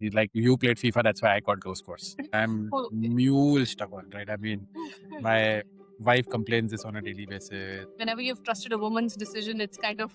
He's like, you played FIFA, that's why I got those scores. I'm mule stubborn, right? I mean, my wife complains this on a daily basis. Whenever you've trusted a woman's decision, it's kind of...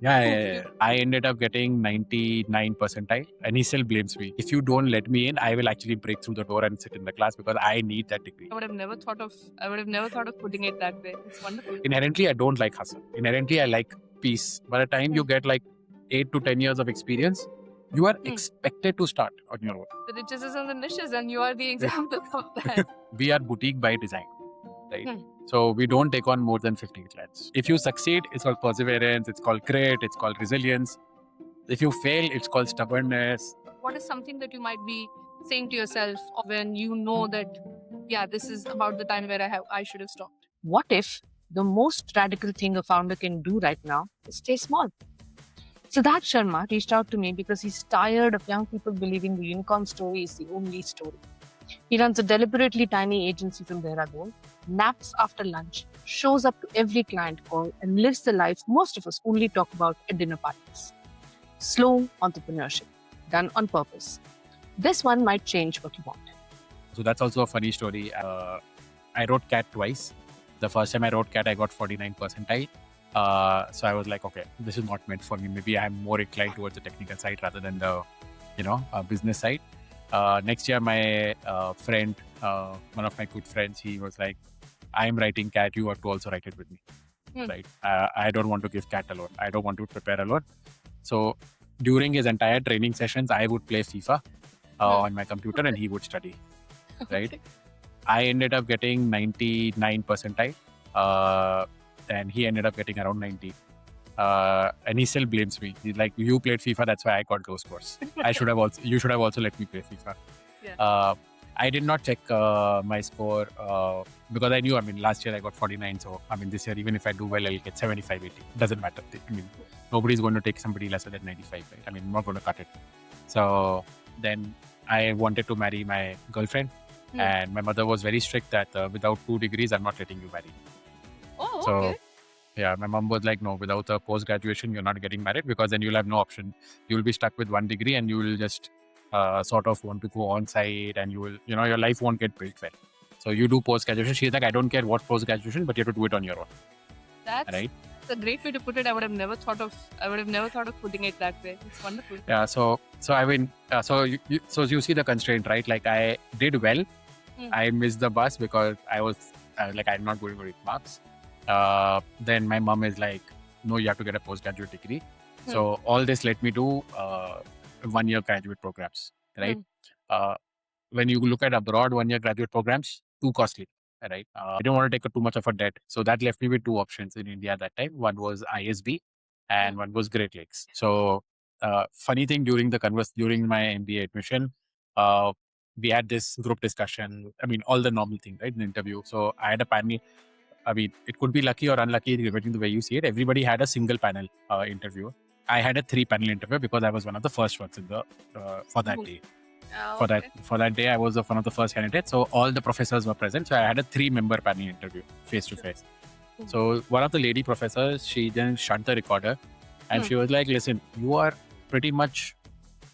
Yeah. I ended up getting 99 percentile and he still blames me. If you don't let me in, I will actually break through the door and sit in the class because I need that degree. I would have never thought of putting it that way. It's wonderful. Inherently, I don't like hustle. Inherently, I like peace. By the time you get like 8 to 10 years of experience, you are expected to start on your own. The riches is in the niches, and you are the example of that. We are boutique by design, right? So we don't take on more than 15 clients. If you succeed, it's called perseverance, it's called grit, it's called resilience. If you fail, it's called stubbornness. What is something that you might be saying to yourself when you know that, yeah, this is about the time where I should have stopped? What if the most radical thing a founder can do right now is stay small? Siddharth Sharma reached out to me because he's tired of young people believing the unicorn story is the only story. He runs a deliberately tiny agency from Dehradun, naps after lunch, shows up to every client call, and lives the life most of us only talk about at dinner parties. Slow entrepreneurship, done on purpose. This one might change what you want. So that's also a funny story. I wrote CAT twice. The first time I wrote CAT, I got 49 percentile. So I was like, okay, this is not meant for me. Maybe I'm more inclined towards the technical side rather than the, business side. Next year, my friend, one of my good friends, he was like, I'm writing CAT, you have to also write it with me. Right? I don't want to give CAT alone. I don't want to prepare alone. So during his entire training sessions, I would play FIFA on my computer and he would study. Right? I ended up getting 99 percentile. And he ended up getting around 90. And he still blames me. He's like, you played FIFA, that's why I got those scores. You should have also let me play FIFA. Yeah. I did not check my score because I knew, last year I got 49. So, this year, even if I do well, I'll get 75, 80. Doesn't matter. Nobody's going to take somebody lesser than 95, right? I'm not going to cut it. So then I wanted to marry my girlfriend. And my mother was very strict that without 2 degrees, I'm not letting you marry. Oh, So, okay. yeah, my mom was like, no, without a post-graduation, you're not getting married because then you'll have no option. You'll be stuck with 1 degree and you will just sort of want to go on site and you will, your life won't get built well. So you do post-graduation. She's like, I don't care what post-graduation, but you have to do it on your own. That's right? a great way to put it. I would have never thought of putting it that way. It's wonderful. Yeah. So you see the constraint, right? Like I did well. I missed the bus because I'm not going to read marks. Then my mom is like, no, you have to get a postgraduate degree. So all this let me do 1-year graduate programs, right? When you look at abroad 1-year graduate programs, too costly, right? I didn't want to take too much of a debt. So that left me with 2 options in India at that time. One was ISB and one was Great Lakes. So funny thing during my MBA admission, we had this group discussion. All the normal things, right? In the interview. So I had a panel. It could be lucky or unlucky depending the way you see it. Everybody had a single panel interview. I had a 3-panel interview because I was one of the first ones for that day. For that day, I was one of the first candidates. So all the professors were present. So I had a 3-member panel interview face to face. So one of the lady professors, she then shut the recorder and she was like, listen, you are pretty much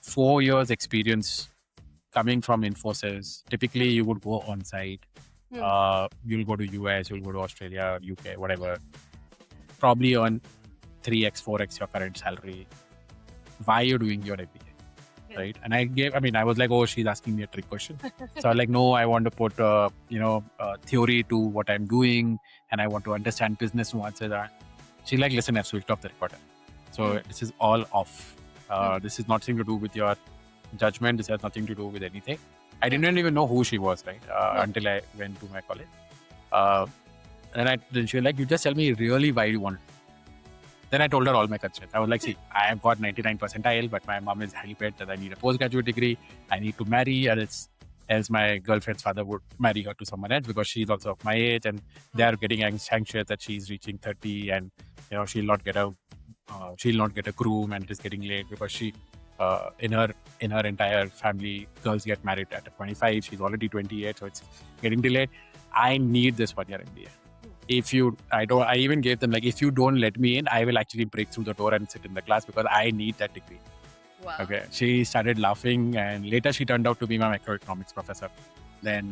4 years experience coming from Infosys. Typically you would go on site. You'll go to US, you'll go to Australia, UK, whatever. Probably earn 3x, 4x your current salary. Why are you doing your MBA? Right? And I was like, oh, she's asking me a trick question. So I was like, no, I want to put, theory to what I'm doing and I want to understand business nuances. She's like, listen, I've switched off the recorder. So this is all off. This is nothing to do with your judgment. This has nothing to do with anything. I didn't even know who she was, right? Until I went to my college. Then she was like, you just tell me really why you want it. Then I told her all my concerns. I was like, see, I have got 99 percentile, but my mom is highly paid that I need a postgraduate degree. I need to marry, else my girlfriend's father would marry her to someone else because she's also of my age and they are getting anxious that she's reaching 30 and she'll not get a groom and it is getting late because she in her entire family, girls get married at 25. She's already 28, so it's getting delayed. I need this 1-year MBA. I even gave them like, if you don't let me in, I will actually break through the door and sit in the class because I need that degree. Wow. Okay. She started laughing, and later she turned out to be my microeconomics professor. Then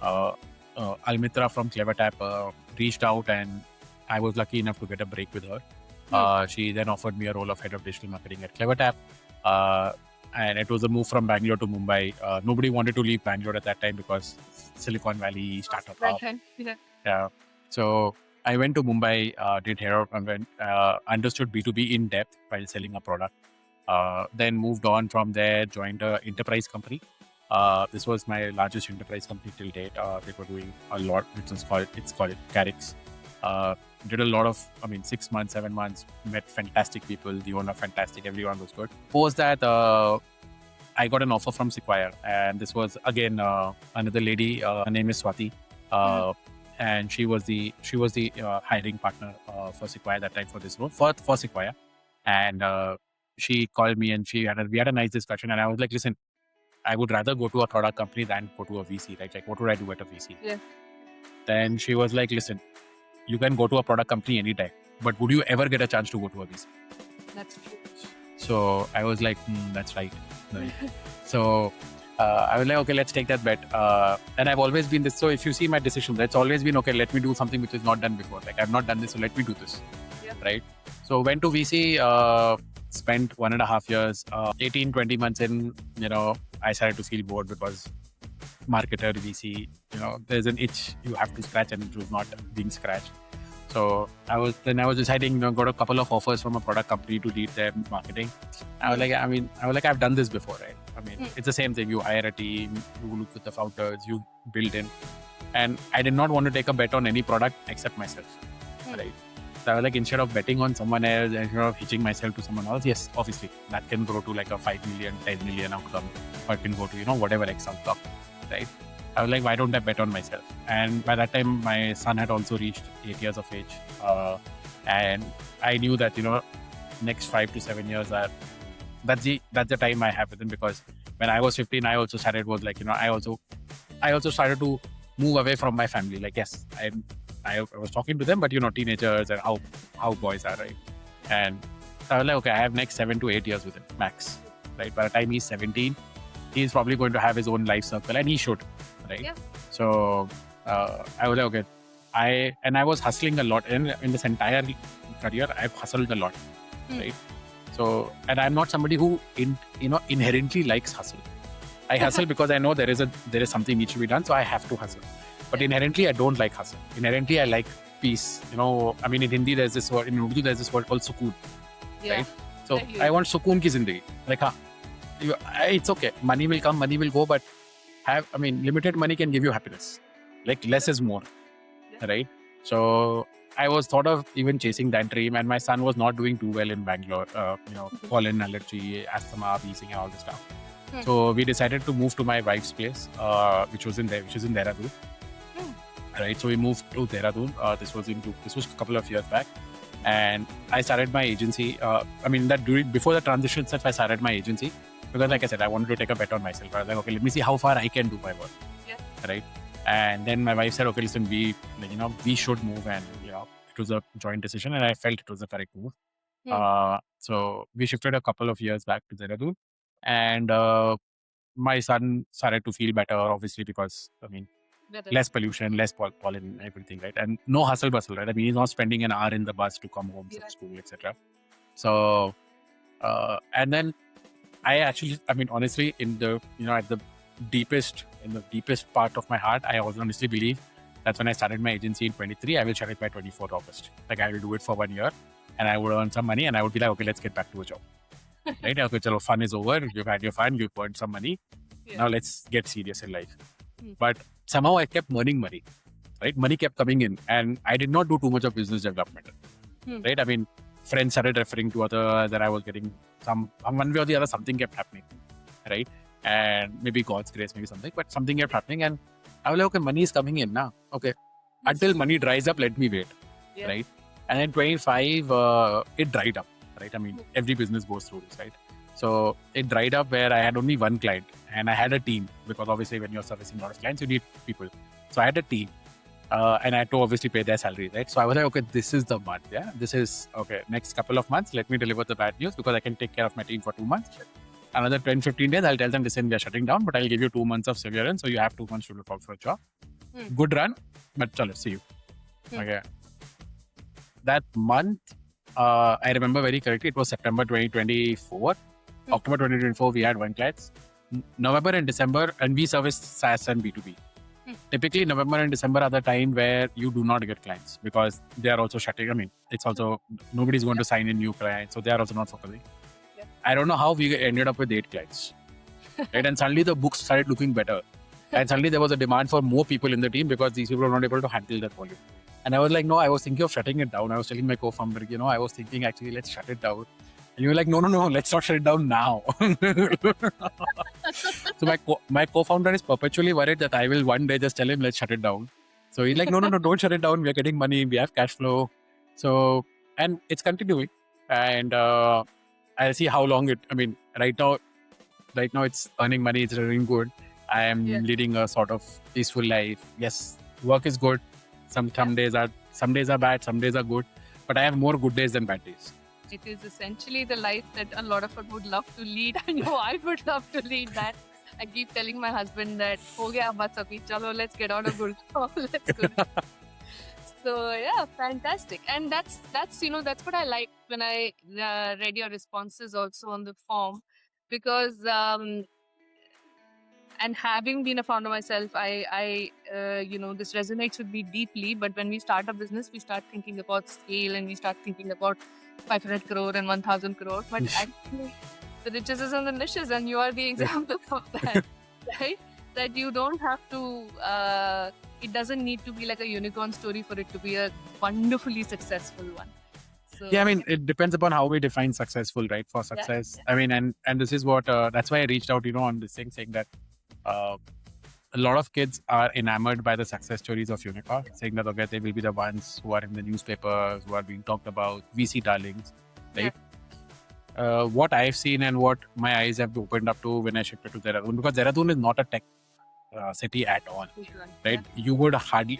Almitra from CleverTap reached out, and I was lucky enough to get a break with her. She then offered me a role of head of digital marketing at CleverTap. And it was a move from Bangalore to Mumbai. Nobody wanted to leave Bangalore at that time because Silicon Valley startup hub. Yeah. So I went to Mumbai, did hair, and went, understood B2B in depth while selling a product. Then moved on from there, joined an enterprise company. This was my largest enterprise company till date. They were doing a lot. It's called Carix. Did a lot of, 6 months, 7 months, met fantastic people. The owner, fantastic. Everyone was good. Post that, I got an offer from Sequoia, and this was again another lady. Her name is Swati, and she was the hiring partner for Sequoia that time for this role for Sequoia, and she called me and we had a nice discussion, and I was like, listen, I would rather go to a product company than go to a VC, right? Like, what would I do at a VC? Yeah. Then she was like, listen, you can go to a product company anytime, but would you ever get a chance to go to a VC? That's true. So I was like, that's right. So I was like, okay, let's take that bet. And I've always been this. So if you see my decisions, it's always been, okay, let me do something which is not done before. Like, I've not done this, so let me do this. Yeah. Right? So went to VC, spent 1.5 years, 18, 20 months in, I started to feel bored because marketer, VC, there's an itch you have to scratch, and it was not being scratched. So I was deciding, got a couple of offers from a product company to lead their marketing. I was like, I've done this before, right? It's the same thing. You hire a team, you look with the founders, you build in. And I did not want to take a bet on any product except myself, right? So I was like, instead of betting on someone else and instead of hitching myself to someone else, yes, obviously, that can grow to like a 5 million, 10 million outcome, or it can go to, whatever X outcome, right? I was like, why don't I bet on myself? And by that time, my son had also reached 8 years of age. And I knew that, next 5 to 7 years, that's the time I have with him, because when I was 15, I also started I also started to move away from my family. Like, yes, I was talking to them, but, teenagers and how boys are, right? And I was like, okay, I have next 7 to 8 years with him, max, right? By the time he's 17, he's probably going to have his own life circle, and he should, right? Yeah. So I was like, okay, I was hustling a lot in this entire career. I've hustled a lot, right? So, and I'm not somebody who inherently likes hustle. I hustle because I know there is something needs to be done, so I have to hustle. But inherently, I don't like hustle. Inherently, I like peace. In Hindi, there's this word. In Urdu, there's this word called sukun, right? So I want sukun ki zindagi. Like, it's okay. Money will come, money will go, but limited money can give you happiness. Like, less is more, right? So I was thought of even chasing that dream, and my son was not doing too well in Bangalore. Pollen allergy, asthma, wheezing, and all this stuff. So we decided to move to my wife's place, which was in Dehradun. Right. So we moved to Dehradun. This was a couple of years back, and I started my agency. Before the transition itself, I started my agency because, like I said, I wanted to take a bet on myself. I was like, okay, let me see how far I can do my work. Yeah. Right. And then my wife said, okay, listen, we should move, and it was a joint decision, and I felt it was the correct move. So we shifted a couple of years back to Dehradun, and my son started to feel better, obviously, because less pollution, less pollen, everything, right? And no hustle bustle, right? He's not spending an hour in the bus to come home from school, etc. So, and then I actually, honestly, in the deepest part of my heart, I also honestly believe that's when I started my agency in 23. I will shut it by 24th August. Like, I will do it for 1 year, and I would earn some money, and I would be like, okay, let's get back to a job. Right? Okay, chalo, fun is over. You've had your fun. You've earned some money. Now let's get serious in life. But somehow I kept earning money, right? Money kept coming in, and I did not do too much of business development, right? Friends started referring to others, that I was getting one way or the other, something kept happening, right? And maybe God's grace, maybe something, but something kept happening, and I was like, okay, money is coming in now. Okay, until money dries up, let me wait, right? And then 25, it dried up, right? Every business goes through this, right? So it dried up where I had only one client, and I had a team, because obviously when you're servicing a lot of clients, you need people. So I had a team, And I had to obviously pay their salary, right? So I was like, okay, this is the month. Yeah, this is okay. Next couple of months, let me deliver the bad news because I can take care of my team for 2 months. Another 10, 15 days, I'll tell them, listen, we are shutting down, but I'll give you 2 months of severance. So you have 2 months to look out for a job. Good run, but chalo, see you. Okay. That month, I remember very correctly, it was September 2024. October 2024, we had 1 client. November and December, and we service SaaS and B2B. Typically, November and December are the time where you do not get clients because they are also shutting. I mean, it's also, nobody's going to sign in new clients. So they are also not focusing. Yeah. I don't know how we ended up with 8 clients. Right? And suddenly the books started looking better. And suddenly there was a demand for more people in the team because these people were not able to handle that volume. And I was like, no, I was thinking of shutting it down. I was telling my co-founder, I was thinking actually, let's shut it down. And you were like, no, let's not shut it down now. So my co-founder is perpetually worried that I will one day just tell him, let's shut it down. So he's like, no, don't shut it down. We are getting money. We have cash flow. So, and it's continuing. And I'll see how long right now it's earning money. It's doing good. I am leading a sort of peaceful life. Yes, work is good. Some days are bad. Some days are good. But I have more good days than bad days. It is essentially the life that a lot of us would love to lead. I know I would love to lead that. I keep telling my husband that, ho gaya bas abhi, chalo, let's get on a good job. Let's go. So yeah, fantastic. And that's what I like when I read your responses also on the form, because and having been a founder myself, I this resonates with me deeply. But when we start a business, we start thinking about scale and we start thinking about 500 crore and 1,000 crore. But actually, the riches is in the niches, and you are the example of that, right? That you don't have to, it doesn't need to be like a unicorn story for it to be a wonderfully successful one. So, yeah, it depends upon how we define successful, right? For success. Yeah. And this is what, that's why I reached out, on this thing saying that a lot of kids are enamored by the success stories of unicorn, saying that, okay, they will be the ones who are in the newspapers, who are being talked about, VC darlings, right? Yeah. What I've seen and what my eyes have opened up to when I shifted to Dehradun, because Dehradun is not a tech city at all, right? Yeah. You would hardly,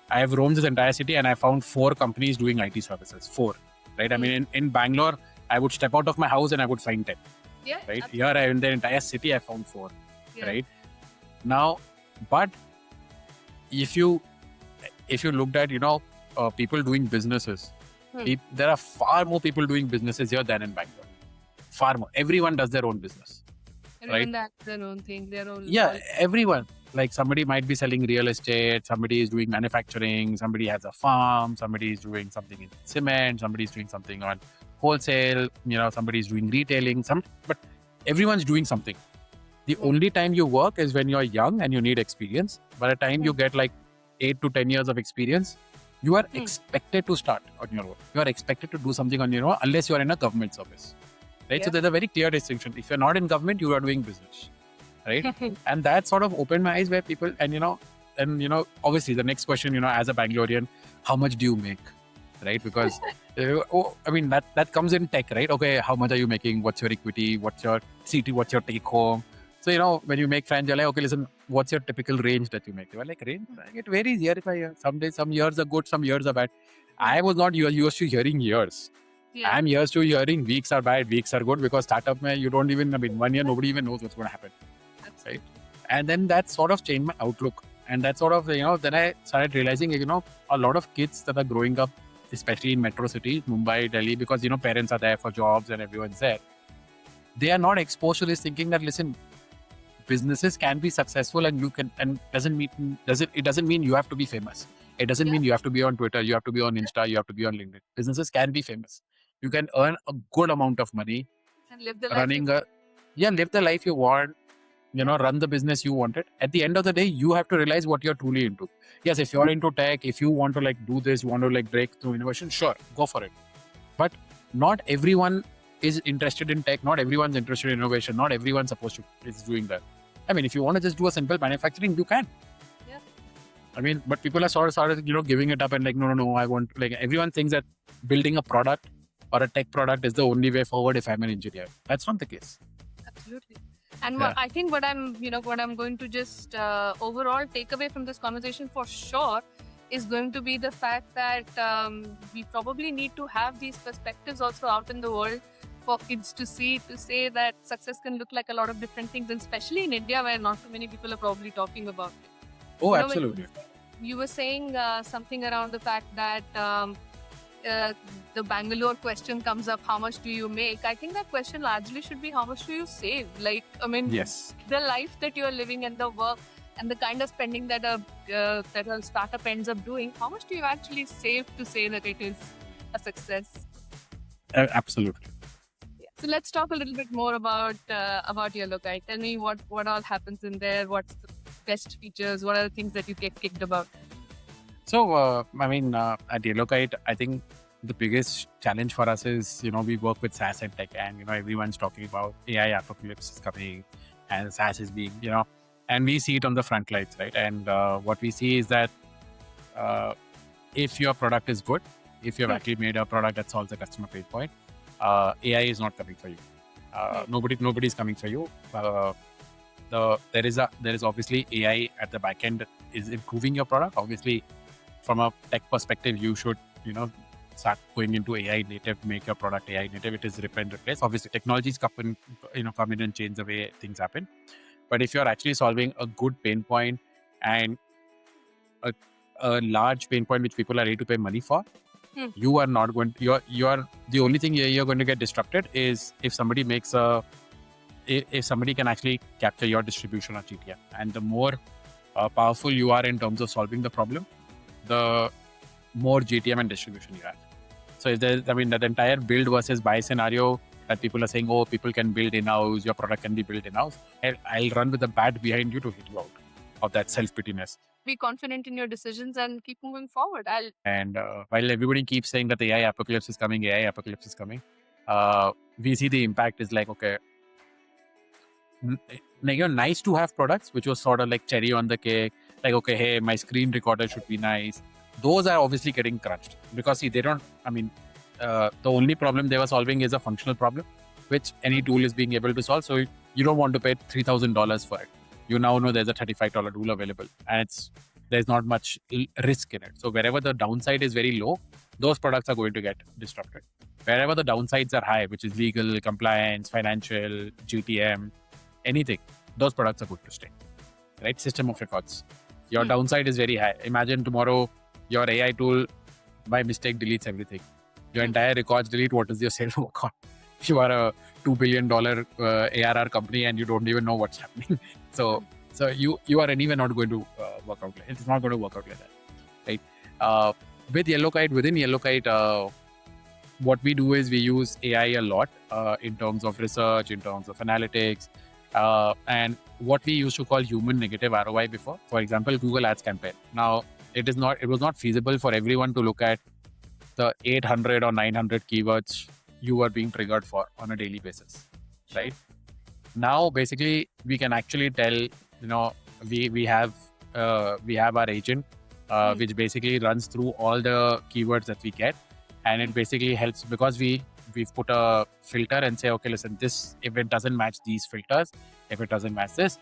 I have roamed this entire city and I found 4 companies doing IT services, 4, right? In Bangalore, I would step out of my house and I would find 10, right? Absolutely. Here in the entire city, I found 4, right? Now, but if you looked at, people doing businesses, there are far more people doing businesses here than in Bangalore. Far more. Everyone does their own business. Everyone does their own thing, their own. Yeah, everyone. Like somebody might be selling real estate, somebody is doing manufacturing, somebody has a farm, somebody is doing something in cement, somebody is doing something on wholesale, somebody is doing retailing, but everyone's doing something. The only time you work is when you're young and you need experience. By the time you get like 8 to 10 years of experience, you are expected to start on your own. You are expected to do something on your own unless you are in a government service, right? Yeah. So there's a very clear distinction. If you're not in government, you are doing business, right? And that sort of opened my eyes where people, obviously the next question, as a Bangalorean, how much do you make, right? Because, that comes in tech, right? Okay, how much are you making? What's your equity? What's your CT? What's your take home? So, when you make friends, you're like, okay, listen, what's your typical range that you make? You're like, range? It varies year by year. Some days, some years are good, some years are bad. I was not used to hearing years. Yeah. I'm used to hearing weeks are bad, weeks are good, because startup, you don't even, 1 year, nobody even knows what's going to happen. Absolutely. Right? And then that sort of changed my outlook. And that sort of, then I started realizing, a lot of kids that are growing up, especially in metro cities, Mumbai, Delhi, because, parents are there for jobs and everyone's there. They are not exposed to this thinking that, listen, businesses can be successful and it doesn't mean you have to be famous. It doesn't mean you have to be on Twitter, you have to be on Insta, you have to be on LinkedIn. Businesses can be famous. You can earn a good amount of money and live the life you want, run the business you wanted. At the end of the day, you have to realize what you're truly into. Yes, if you're into tech, if you want to do this, you want to break through innovation, sure, go for it. But not everyone is interested in tech. Not everyone's interested in innovation. Not everyone's is doing that. If you want to just do a simple manufacturing, you can. Yeah. But people are sort of giving it up and no, I want, everyone thinks that building a product or a tech product is the only way forward if I'm an engineer. That's not the case. Absolutely. And I think what I'm going to just overall take away from this conversation for sure is going to be the fact that we probably need to have these perspectives also out in the world for kids to see, to say that success can look like a lot of different things, and especially in India where not too many people are probably talking about it. Oh, absolutely. You were saying something around the fact that the Bangalore question comes up, how much do you make? I think that question largely should be, how much do you save? Like, I mean, yes, the life that you're living and the work and the kind of spending that a startup ends up doing, how much do you actually save to say that it is a success? Absolutely. Yeah. So let's talk a little bit more about YellowKyte. Tell me what all happens in there. What's the best features? What are the things that you get kicked about? So, at YellowKyte, I think the biggest challenge for us is, we work with SaaS and tech, and, everyone's talking about AI apocalypse is coming and SaaS is being, and we see it on the front lines, right? And what we see is that if your product is good, if you've actually made a product that solves a customer pain point, AI is not coming for you. Nobody's coming for you. There is obviously AI at the back end is improving your product. Obviously, from a tech perspective, you should, start going into AI native, make your product AI native. It is rip and replace. Obviously, technologies come in and change the way things happen. But if you're actually solving a good pain point and a large pain point which people are ready to pay money for, you are not going. You're the only thing you're going to get disrupted is if somebody can actually capture your distribution on GTM. And the more powerful you are in terms of solving the problem, the more GTM and distribution you have. So if that entire build versus buy scenario that people are saying, oh, people can build in-house, your product can be built in-house, I'll run with the bat behind you to hit you out of that self-pityness. Be confident in your decisions and keep moving forward. While everybody keeps saying that the AI apocalypse is coming, we see the impact is like, okay, nice to have products, which was sort of like cherry on the cake. Like, okay, hey, my screen recorder should be nice. Those are obviously getting crunched because see, they don't, the only problem they were solving is a functional problem, which any tool is being able to solve. So you don't want to pay $3,000 for it. You now know there's a $35 tool available and there's not much risk in it. So wherever the downside is very low, those products are going to get disrupted. Wherever the downsides are high, which is legal, compliance, financial, GTM, anything, those products are good to stay, right? System of records. Your downside is very high. Imagine tomorrow your AI tool by mistake deletes everything. Your entire records delete. What is your sale work on? You are a $2 billion ARR company and you don't even know what's happening. So you are anyway not going to work out. It's not going to work out like that, right? With YellowKyte, within YellowKyte, what we do is we use AI a lot in terms of research, in terms of analytics, and what we used to call human negative ROI before. For example, Google Ads campaign. Now, it was not feasible for everyone to look at the 800 or 900 keywords you are being triggered for on a daily basis, right? Now, basically, we can actually tell, we have our agent, which basically runs through all the keywords that we get. And it basically helps because we've put a filter and say, okay, listen, this, if it doesn't match these filters, if it doesn't match this,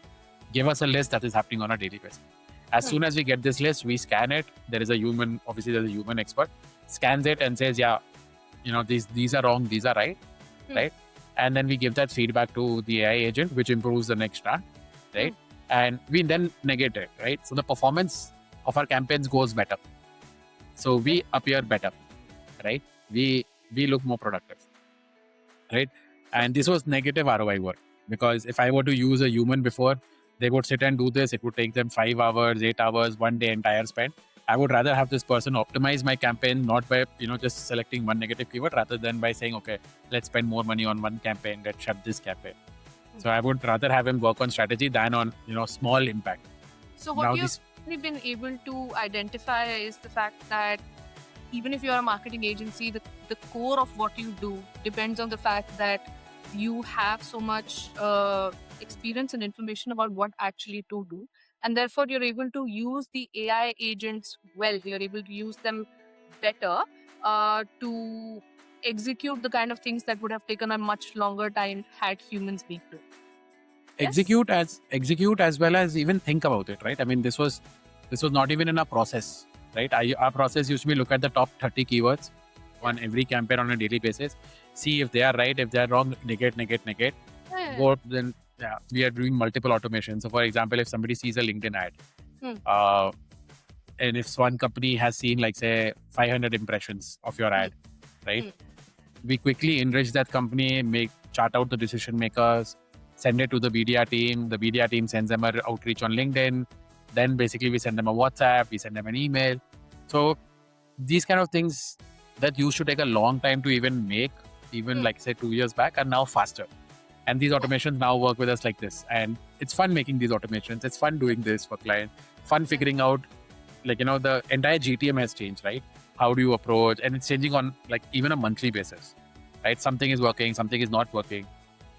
give us a list that is happening on a daily basis. As soon as we get this list, we scan it. There's a human expert, scans it and says, yeah, these are wrong, these are right, right? And then we give that feedback to the AI agent, which improves the next round, right? And we then negate it, right? So the performance of our campaigns goes better. So we appear better, right? We look more productive, right? And this was negative ROI work because if I were to use a human before, they would sit and do this. It would take them 5 hours, 8 hours, 1 day entire spend. I would rather have this person optimize my campaign, not by, just selecting one negative keyword rather than by saying, okay, let's spend more money on one campaign, let's shut this campaign. So I would rather have him work on strategy than on, small impact. So what you've been able to identify is the fact that even if you're a marketing agency, the core of what you do depends on the fact that you have so much experience and information about what actually to do. And therefore, you're able to use the AI agents well. You're able to use them better to execute the kind of things that would have taken a much longer time had humans been doing. Execute as well as even think about it, right? I mean, this was not even in a process. right? Our process used to be look at the top 30 keywords on every campaign on a daily basis, see if they are right, if they are wrong, negate. Go then. Yeah, we are doing multiple automations. So, for example, if somebody sees a LinkedIn ad, and if one company has seen, like, say, 500 impressions of your ad, right? We quickly enrich that company, chart out the decision makers, send it to the BDR team. The BDR team sends them an outreach on LinkedIn. Then basically we send them a WhatsApp, we send them an email. So these kind of things that used to take a long time to even make, even like say 2 years back, are now faster. And these automations now work with us like this. And it's fun making these automations. It's fun doing this for clients. Fun figuring out, like, the entire GTM has changed, right? How do you approach? And it's changing on like even a monthly basis, right? Something is working, something is not working.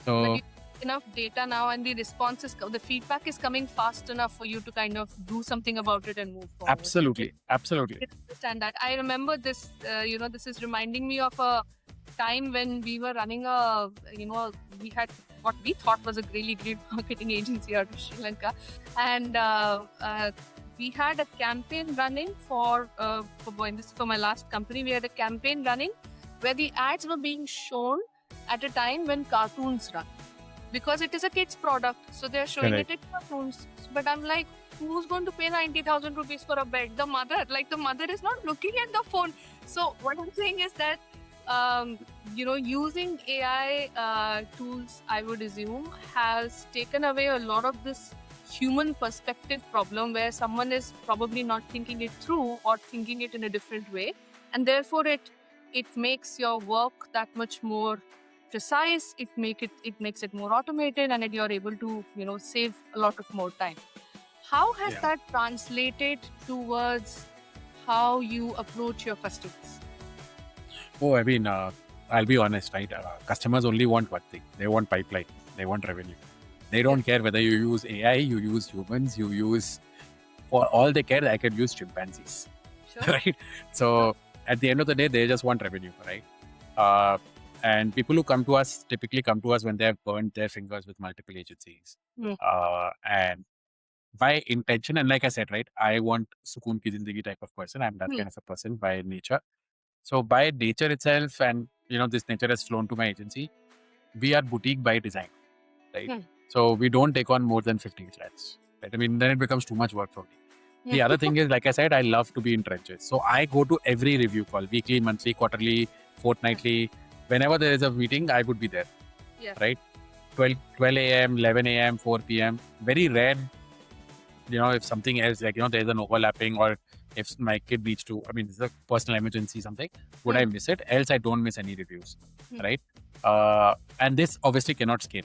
So enough data now, and the the feedback is coming fast enough for you to kind of do something about it and move forward. Absolutely. I understand that. I remember this, this is reminding me of a time when we were running we had what we thought was a really great marketing agency out of Sri Lanka. And we had a campaign running for my last company. We had a campaign running where the ads were being shown at a time when cartoons run. Because it is a kid's product, so they're showing it in cartoons. But I'm like, who's going to pay 90,000 rupees for a bed? The mother. Like, the mother is not looking at the phone. So what I'm saying is that, using AI tools, I would assume, has taken away a lot of this human perspective problem where someone is probably not thinking it through or thinking it in a different way. And therefore, it makes your work that much more precise. It makes it more automated, and you're able to save a lot of more time. How has that translated towards how you approach your customers? Oh, I mean, I'll be honest, right? Customers only want one thing. They want pipeline. They want revenue. They don't care whether you use AI, you use humans, for all they care, I can use chimpanzees, right? So at the end of the day, they just want revenue, right? And people who come to us typically come to us when they have burned their fingers with multiple agencies. And by intention, and like I said, right, I want sukun ki zindagi type of person. I'm that kind of a person by nature. So by nature itself, and this nature has flown to my agency, we are boutique by design, right? So we don't take on more than 15 clients, right? I mean, then it becomes too much work for me. The other thing is, like I said, I love to be in trenches. So I go to every review call, weekly, monthly, quarterly, fortnightly. Whenever there is a meeting, I would be there, right? 12 a.m., 11 a.m., 4 p.m. Very rare, if something else, like, there's an overlapping, or if my kid needs to, it's a personal emergency, something, would I miss it? Else, I don't miss any reviews, right? And this obviously cannot scale,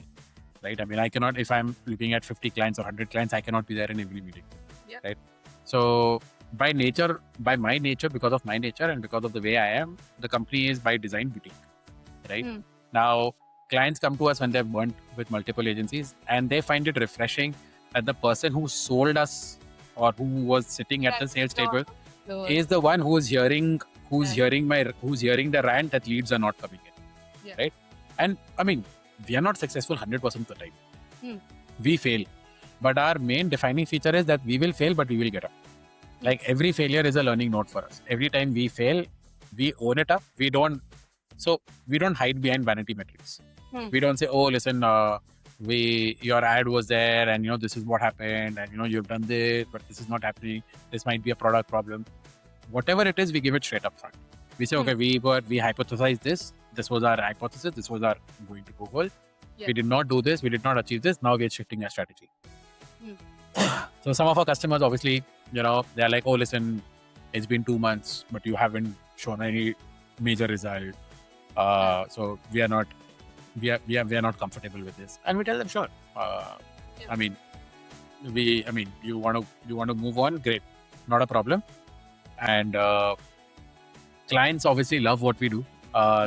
right? I mean, I cannot, if I'm looking at 50 clients or 100 clients, I cannot be there in every meeting, right? So by my nature, because of my nature and because of the way I am, the company is by design boutique, right? Now, clients come to us when they've burnt with multiple agencies, and they find it refreshing that the person who sold us or who was sitting at the sales table is the one who's hearing the rant that leads are not coming in, right? And I mean, we are not successful 100% of the time. We fail, but our main defining feature is that we will fail, but we will get up. Like, every failure is a learning note for us. Every time we fail, we own it up. We don't hide behind vanity metrics. We don't say, oh, listen, your ad was there, and this is what happened, and you've done this, but this is not happening. This might be a product problem. Whatever it is, we give it straight up front. We say, okay, we hypothesized this. This was our hypothesis. This was our going to go goal. We did not do this. We did not achieve this. Now we're shifting our strategy. So some of our customers, obviously, they're like, oh, listen, it's been 2 months, but you haven't shown any major result. So we are not comfortable with this. And we tell them, sure. You want to move on? Great. Not a problem. And clients obviously love what we do.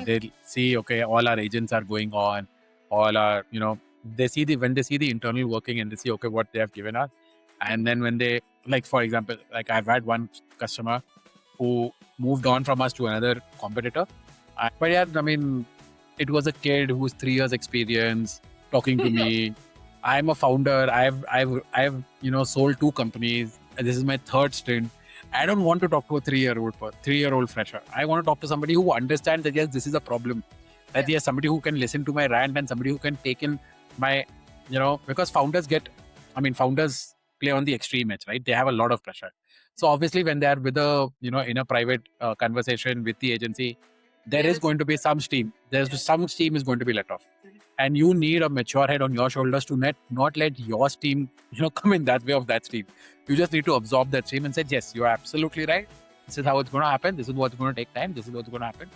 They see, okay, all our agents are going on, all our, when they see the internal working, and they see, okay, what they have given us. And then when they, like, for example, like, I've had one customer who moved on from us to another competitor. But yeah, it was a kid who's 3 years experience talking to me. I'm a founder. I've sold 2 companies. This is my 3rd stint. I don't want to talk to a 3-year-old fresher. I want to talk to somebody who understands that yes, this is a problem. That yes, somebody who can listen to my rant and somebody who can take in my, because founders play on the extreme edge, right? They have a lot of pressure. So obviously when they are with in a private conversation with the agency, there is going to be some steam. Some steam is going to be let off. And you need a mature head on your shoulders to not let your steam, come in that way of that steam. You just need to absorb that steam and say, yes, you're absolutely right. This is how it's going to happen. This is what's going to take time. This is what's going to happen.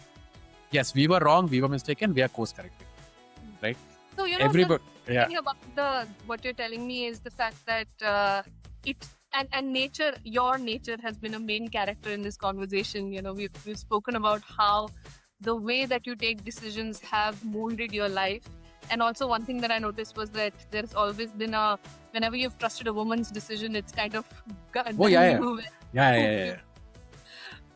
Yes, we were wrong. We were mistaken. We are course correcting. Right? So, everybody, about what you're telling me is the fact that and nature, your nature has been a main character in this conversation. We've spoken about how the way that you take decisions have molded your life. And also one thing that I noticed was that there's always been whenever you've trusted a woman's decision, it's kind of gotten yeah.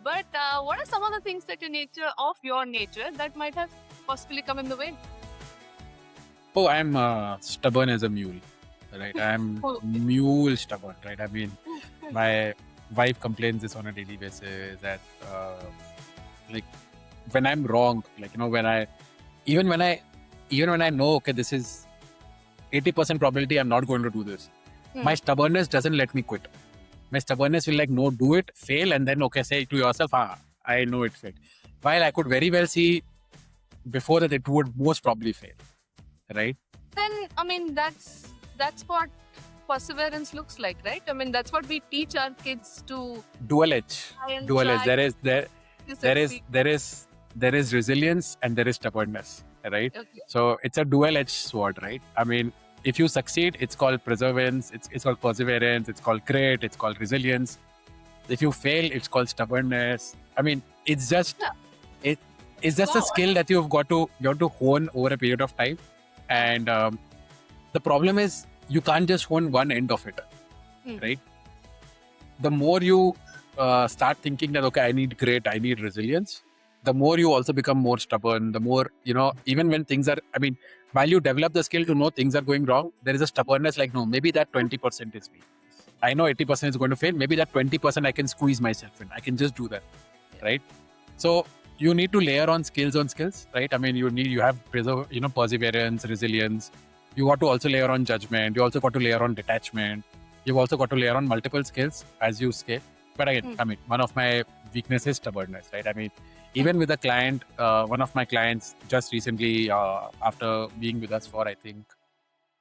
But what are some of the things that your nature that might have possibly come in the way? Oh, I'm stubborn as a mule, right? I'm mule stubborn, right? I mean, my wife complains this on a daily basis that when I'm wrong, even when I know, okay, this is 80% probability I'm not going to do this. My stubbornness doesn't let me quit. My stubbornness will no, do it, fail, and then say to yourself, I know it failed. While I could very well see before that it would most probably fail, right? Then, that's what perseverance looks like, right? That's what we teach our kids to... Dual edge. There is resilience and there is stubbornness, right? Okay. So it's a dual-edged sword, right? If you succeed, it's called perseverance, it's called perseverance, it's called grit, it's called resilience. If you fail, it's called stubbornness. It's just it's just a skill that you have to hone over a period of time. And the problem is you can't just hone one end of it, right? The more you start thinking that, okay, I need grit, I need resilience, the more you also become more stubborn, the more, even when things are, while you develop the skill to know things are going wrong, there is a stubbornness no, maybe that 20% is me. I know 80% is going to fail. Maybe that 20% I can squeeze myself in. I can just do that, right? So you need to layer on skills, right? You have perseverance, resilience. You got to also layer on judgment. You also got to layer on detachment. You've also got to layer on multiple skills as you scale. But again, one of my weaknesses is stubbornness, right? Even with a client, one of my clients just recently, after being with us for, I think,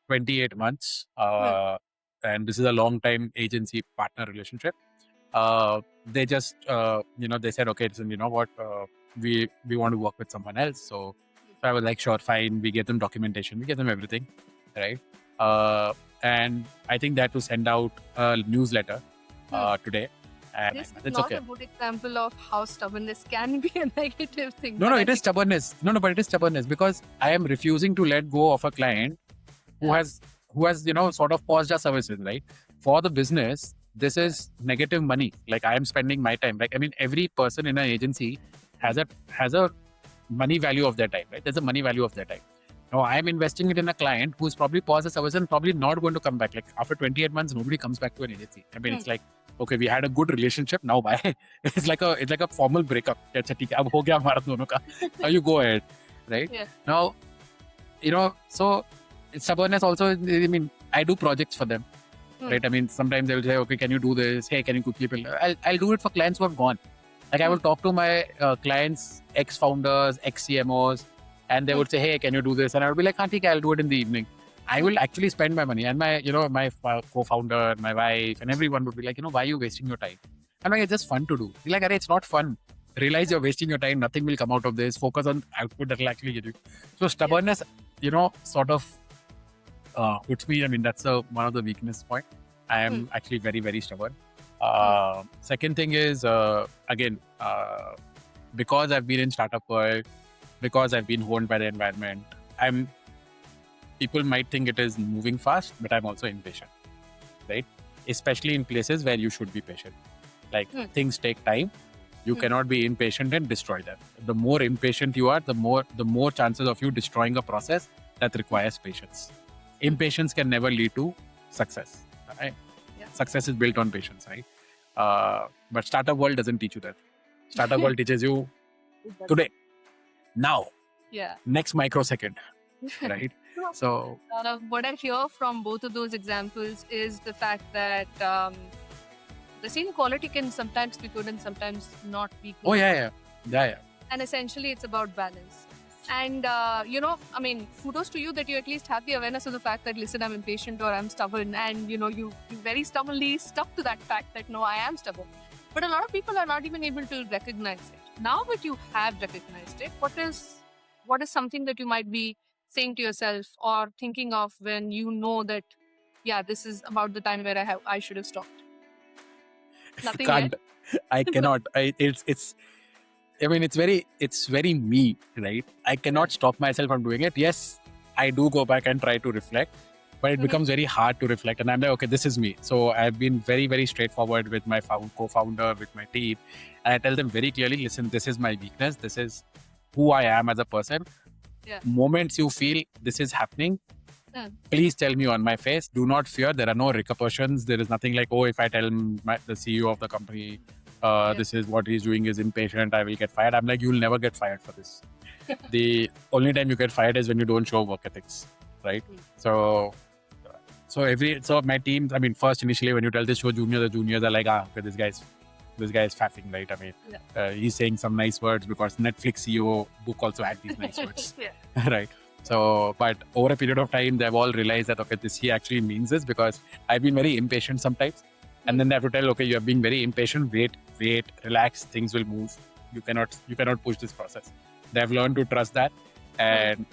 28 months, and this is a long time agency partner relationship, they just, they said, okay, listen, you know what, we want to work with someone else. So I was like, sure, fine. We get them documentation, we get them everything, right? And I think they had to send out a newsletter today. And this is not a good example of how stubbornness can be a negative thing. No, it is stubbornness. But it is stubbornness because I am refusing to let go of a client who has sort of paused our services, right? For the business, this is negative money. I am spending my time. Every person in an agency has a money value of their time, right? There's a money value of their time. Now, I'm investing it in a client who's probably paused the service and probably not going to come back. After 28 months, nobody comes back to an agency. It's like, okay, we had a good relationship. Now, bye. It's like a formal breakup. Now you go ahead, right? Yeah. Now, so stubbornness also. I do projects for them, right? Sometimes they will say, okay, can you do this? Hey, can you quickly build? I'll do it for clients who have gone. I will talk to my clients, ex-founders, ex-CMOs, and they would say, hey, can you do this? And I would be like, I'll do it in the evening. I will actually spend my money. And my co-founder, my wife, and everyone would be like, why are you wasting your time? I'm like, it's just fun to do. Be like, it's not fun. Realize you're wasting your time. Nothing will come out of this. Focus on output that will actually get you. So stubbornness, sort of puts me, that's one of the weakness point. I am actually very, very stubborn. Second thing is, because I've been in startup world, because I've been honed by the environment, people might think it is moving fast, but I'm also impatient, right? Especially in places where you should be patient. Things take time. You cannot be impatient and destroy them. The more impatient you are, the more chances of you destroying a process that requires patience. Impatience can never lead to success, right? Yeah. Success is built on patience, right? But startup world doesn't teach you that. Startup world teaches you today, now, next microsecond, right? So what I hear from both of those examples is the fact that the same quality can sometimes be good and sometimes not be good. Oh yeah. And essentially, it's about balance. And, kudos to you that you at least have the awareness of the fact that, listen, I'm impatient or I'm stubborn. And, you very stubbornly stuck to that fact that, no, I am stubborn. But a lot of people are not even able to recognize it. Now that you have recognized it, what is something that you might be saying to yourself or thinking of when you know that, this is about the time where I should have stopped? Nothing Can't. Yet? I cannot. It's very me, right? I cannot stop myself from doing it. Yes, I do go back and try to reflect, but it becomes very hard to reflect. And I'm like, okay, this is me. So I've been very, very straightforward with my co-founder, with my team. And I tell them very clearly, listen, this is my weakness. This is who I am as a person. Moments you feel this is happening, please tell me on my face. Do not fear. There are no repercussions. There is nothing like, oh, if I tell the CEO of the company, this is what he's doing is impatient, I will get fired. I'm like, you'll never get fired for this. The only time you get fired is when you don't show work ethics, right? So my team, first initially when you tell this show juniors, the juniors are like, okay, this guy is faffing, right? He's saying some nice words because Netflix CEO book also had these nice words, right? So, but over a period of time, they've all realized that, okay, he actually means this, because I've been very impatient sometimes. And then they have to tell, okay, you're being very impatient, wait, relax, things will move. You cannot push this process. They've learned to trust that. And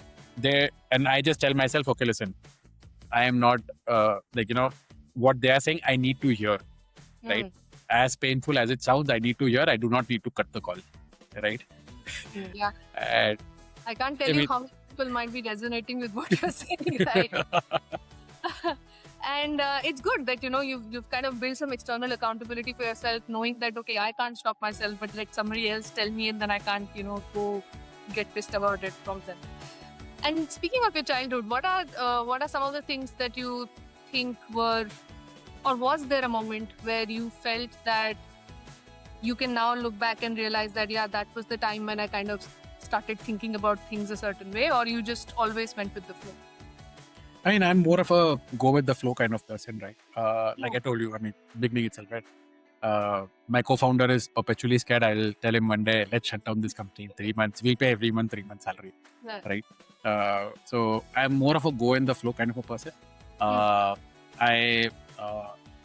I just tell myself, okay, listen, I am not, what they are saying, I need to hear, right? As painful as it sounds, I need to hear. I do not need to cut the call, right? Yeah. And I can't tell you how many people might be resonating with what you're saying, right? And it's good that, you've kind of built some external accountability for yourself, knowing that, okay, I can't stop myself, but let somebody else tell me, and then I can't, go get pissed about it from them. And speaking of your childhood, what are some of the things that you think were, or was there a moment where you felt that you can now look back and realize that, that was the time when I kind of started thinking about things a certain way, or you just always went with the flow? I'm more of a go with the flow kind of person, right? Like I told you, beginning itself, right? My co-founder is perpetually scared. I'll tell him one day, let's shut down this company in 3 months. We'll pay every month 3 months salary, right? So I'm more of a go in the flow kind of a person.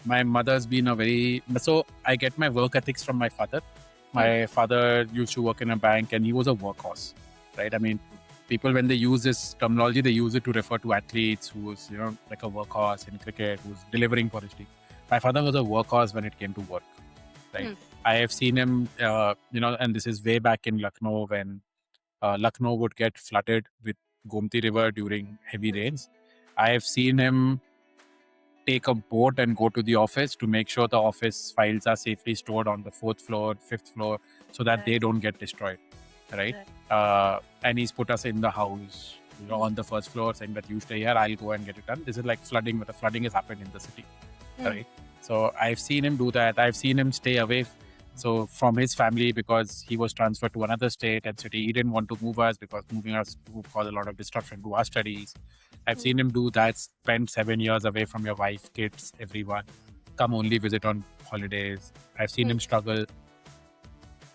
My mother's been so I get my work ethics from my father. My father used to work in a bank and he was a workhorse, right? People, when they use this terminology, they use it to refer to athletes who was, like a workhorse in cricket, who's delivering for his team. My father was a workhorse when it came to work, right? I have seen him, and this is way back in Lucknow when Lucknow would get flooded with Gomti River during heavy rains. I have seen him take a boat and go to the office to make sure the office files are safely stored on the 4th floor, 5th floor, so that they don't get destroyed, right? And he's put us in the house, on the 1st floor, saying that you stay here, I'll go and get it done. This is like flooding, but the flooding has happened in the city, right? So I've seen him do that. I've seen him stay away from his family because he was transferred to another state and city. He didn't want to move us because moving us would cause a lot of disruption to our studies. I've seen him do that, spend 7 years away from your wife, kids, everyone, come only visit on holidays. I've seen him struggle.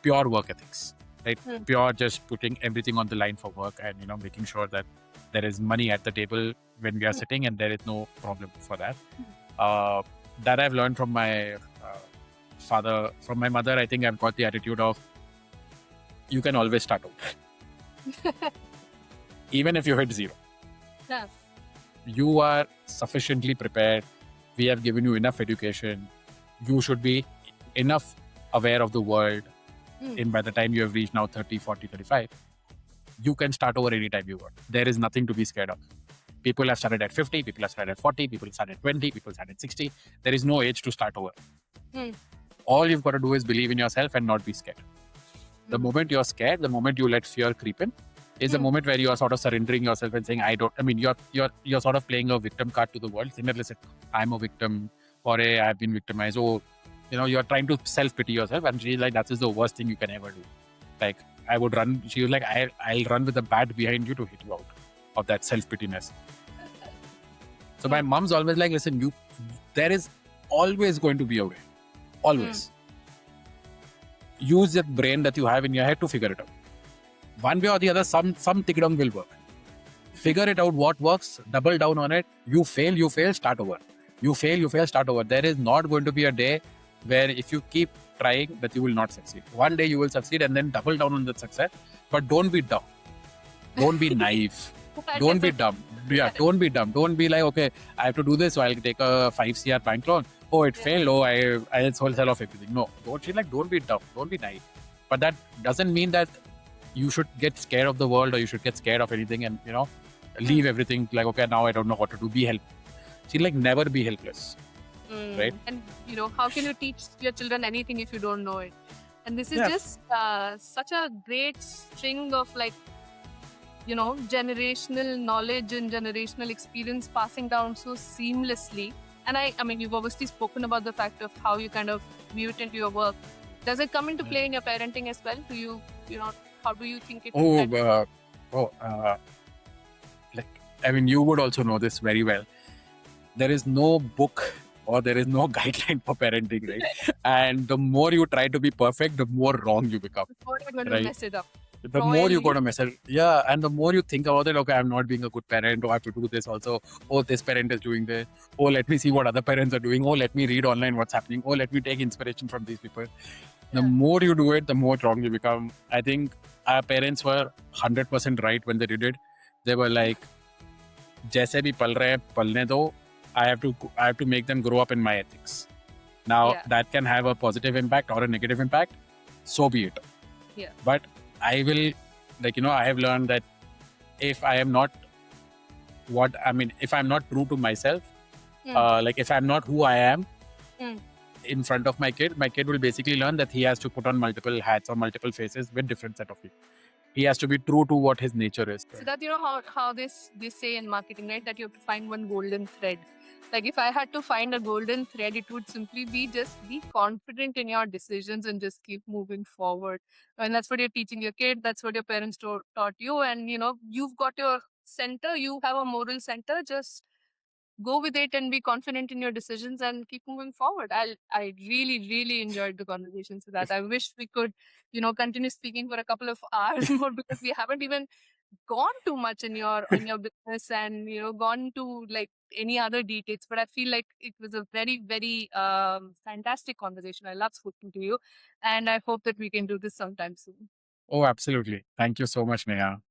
Pure work ethics, right? Pure just putting everything on the line for work and, making sure that there is money at the table when we are sitting and there is no problem for that. That I've learned from my father. From my mother, I think I've got the attitude of, you can always start over. Even if you hit zero. Yeah. You are sufficiently prepared. We have given you enough education. You should be enough aware of the world. And by the time you have reached now 30, 40, 35, you can start over anytime you want. There is nothing to be scared of. People have started at 50, people have started at 40, people started at 20, people started at 60. There is no age to start over. All you've got to do is believe in yourself and not be scared. The moment you're scared, the moment you let fear creep in, is the moment where you are sort of surrendering yourself and saying, you're sort of playing a victim card to the world, saying that, listen, I'm a victim, or I've been victimized. Oh, you're trying to self-pity yourself, and she's like, that is the worst thing you can ever do. Like, I would run, she was like, I'll run with a bat behind you to hit you out of that self-pityness. So my mom's always like, listen, there is always going to be a way. Always. Use the brain that you have in your head to figure it out. One way or the other, some tickdom will work. Figure it out what works, double down on it. You fail, start over. You fail, start over. There is not going to be a day where if you keep trying that you will not succeed. One day you will succeed and then double down on that success. But don't be dumb. Don't be naive. Don't be dumb. Yeah, don't be dumb. Don't be like, okay, I have to do this, so I'll take a 5 CR bank loan. Oh, it failed. Oh, I'll sell off everything. No, don't be dumb. Don't be naive. But that doesn't mean that you should get scared of the world or you should get scared of anything and, leave everything like, okay, now I don't know what to do. Be helpless. See, like, never be helpless. Right? And, how can you teach your children anything if you don't know it? And this is just such a great string of generational knowledge and generational experience passing down so seamlessly. And I mean, you've obviously spoken about the fact of how you kind of view it into your work. Does it come into play in your parenting as well? Do you, how do you think it? You would also know this very well. There is no book or there is no guideline for parenting, right? And the more you try to be perfect, the more wrong you become. The more you're going to mess it up. The more you're going to mess it. Yeah. And the more you think about it, okay, I'm not being a good parent. Oh, I have to do this also. Oh, this parent is doing this. Oh, let me see what other parents are doing. Oh, let me read online what's happening. Oh, let me take inspiration from these people. The more you do it, the more wrong you become. I think our parents were 100% right when they did it. They were like, जैसे भी पल रहे हैं पलने दो. I have to make them grow up in my ethics. Now that can have a positive impact or a negative impact. So be it. Yeah. But I will, I have learned that if I am not if I'm not true to myself, if I'm not who I am in front of my kid will basically learn that he has to put on multiple hats or multiple faces with different set of people. He has to be true to what his nature is. So that, how they say in marketing, right, that you have to find one golden thread. Like if I had to find a golden thread, it would simply be just be confident in your decisions and just keep moving forward. And that's what you're teaching your kid. That's what your parents taught you. And, you've got your center. You have a moral center. Just go with it and be confident in your decisions and keep moving forward. I really, really enjoyed the conversation with that. I wish we could, continue speaking for a couple of hours more because we haven't even gone too much in your business and gone to like any other details. But I feel like it was a very, very fantastic conversation. I love speaking to you, and I hope that we can do this sometime soon. Oh, absolutely! Thank you so much, Neha.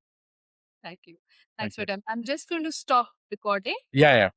Thank you. Thanks for your time. I'm just going to stop recording. Yeah.